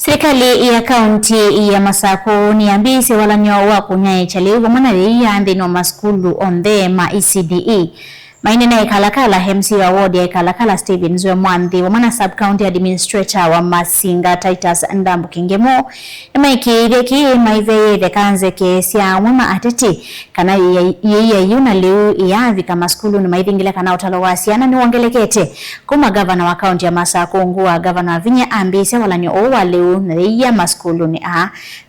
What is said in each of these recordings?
Serikali ya kaunti ya Masako ni ambisi walanyo wa kunyaye chalewa manari ya ande no maskulu onde ma ECDE. Maine na ikalakala MC wa ward ya ikalakala Stephen Zwe Mwandhi wa mana sub-county administrator wa Masinga Titus Ndambu Kingemo. Maikireki maiveye kanze kesia wama ateti kana yeye yuna liu iavi kama skulu ni maivingile kana utalowasiana ni wangelekete. Kuma gavana wa kaunti ya Masako nguwa gavana wa Vinya ambisi walanyo owa liu na iya maskulu ni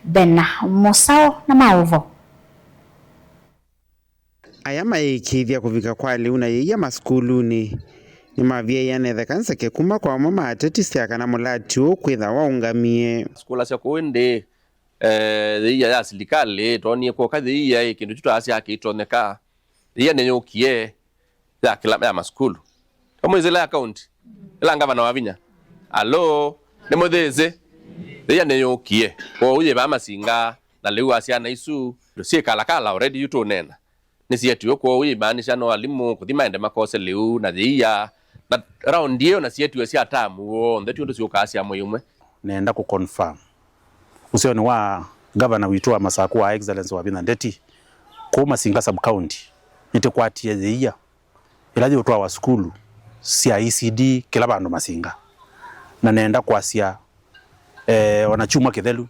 Ben Mosao na Mauvo. Ayama ikithia kuvika kwa liu na iya maskulu ni mavia yanethe kansa ke kuma kwa mama ateti siakana mulati ukwitha waungamie skula cia kuindi thia ya serikali tonie ko kathia kindu tutasi akitoneka thia ne yukie ya kila ya maskulu kama izela account ila ngavana wa Vinya allo ne mutheze thia ne yukie ko uye ba Masinga na liu asiana isu sie kala already yutonena nisietu yoko uyibanisha no alimu kuthima ende makose liu na thia na round hiyo na sietu esi atamu wo ndetu ndo sio kasi amwe yumwe naenda ku confirm usio ni wa governor witu wa Masako wa excellence wa Bina Ndeti ko Masinga sub county nite kwatie thia ilaje utwa wa skulu cia ECD kila bandu Masinga na naenda kwasia wanachuma kithelu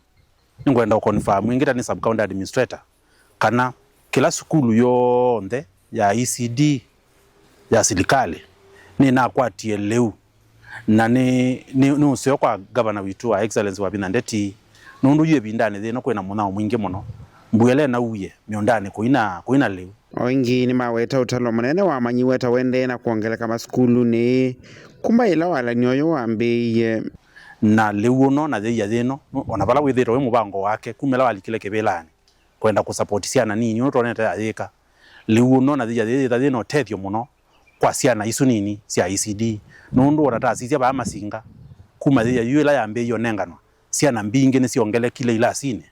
ngwenda ku confirm ingita ni sub county administrator kana kila skulu yonde ya ECD ya serikali ni na kwatie leu na ni usio kwa governor witu wa excellence wa Bina Ndeti nundu yue bindane thino kwena munao mwingi muno mbuyele na uye miondane kuina leu wengi ni maweta utalo munene wa manyiweta wende na kuongeleka maskulu ni kumba ila wala nyoyo wambiye na leu no na thia thino ona bala withiro we mubango wake kumela walikile kebelani kwenda kusupportisiana nini utoneta athika leu no na thia thino tethio muno kwa ciana isu nini cia ECD nundu oratasicia ba Masinga kuma thia yuela yambe yo nenganwa ciana mbingi ni ciongele kile ila sine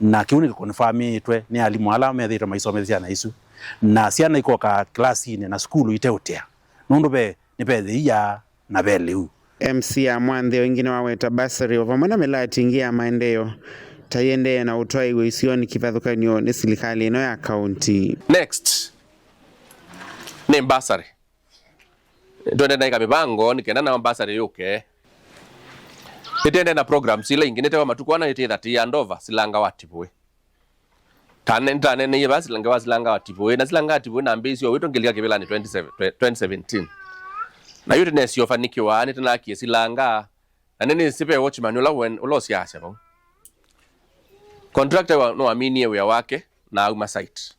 na kiuni confirmitwe ni alimu ala methira maisome ciana isu na ciana ikoka class ine na skulu iteutea nundu ni be thia na be liu MC ya Mwandhi wengine waweta basari wavamana melati ingia maendeo tayende na utoi wisioni kifadhukanyo ni serikali ino ya county. Next ni basari twende na ikabibango nikenda na basari yuke itende na program sile ingine tewa matukwana ite that ya ndova silanga watibwe tane ne yeba silanga watibwe na silanga watibwe na mbisi wito ngelia kibela ni 2017 na yote nesi yofanikiwa ni tena kie silanga na nene sipe watchman ulo siasa bo contractor no amini we wake na uma site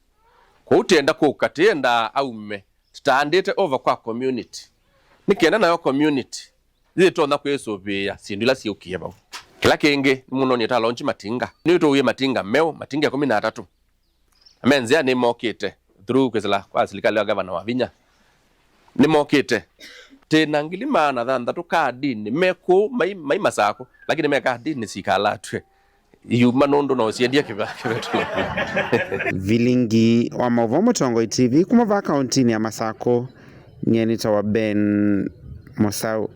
kwa utenda ko ukatenda aume standete over kwa community nikienda nayo community zitonda kwesovia sindula siukie ba kila kenge muno ni ta launch matinga ni to uye matinga meo matinga 13 amenzia ni mokete through kwezela kwa serikali ya governor wa Vinya ni mokete tena ngilima na thanda to kadini meko mai Masako lakini meka dini sikala twe yuma nondo no siendia kibetu Vilingi wa Mavomo Tongo TV kuma va county ya Masako nyeni tawa Ben Mosao.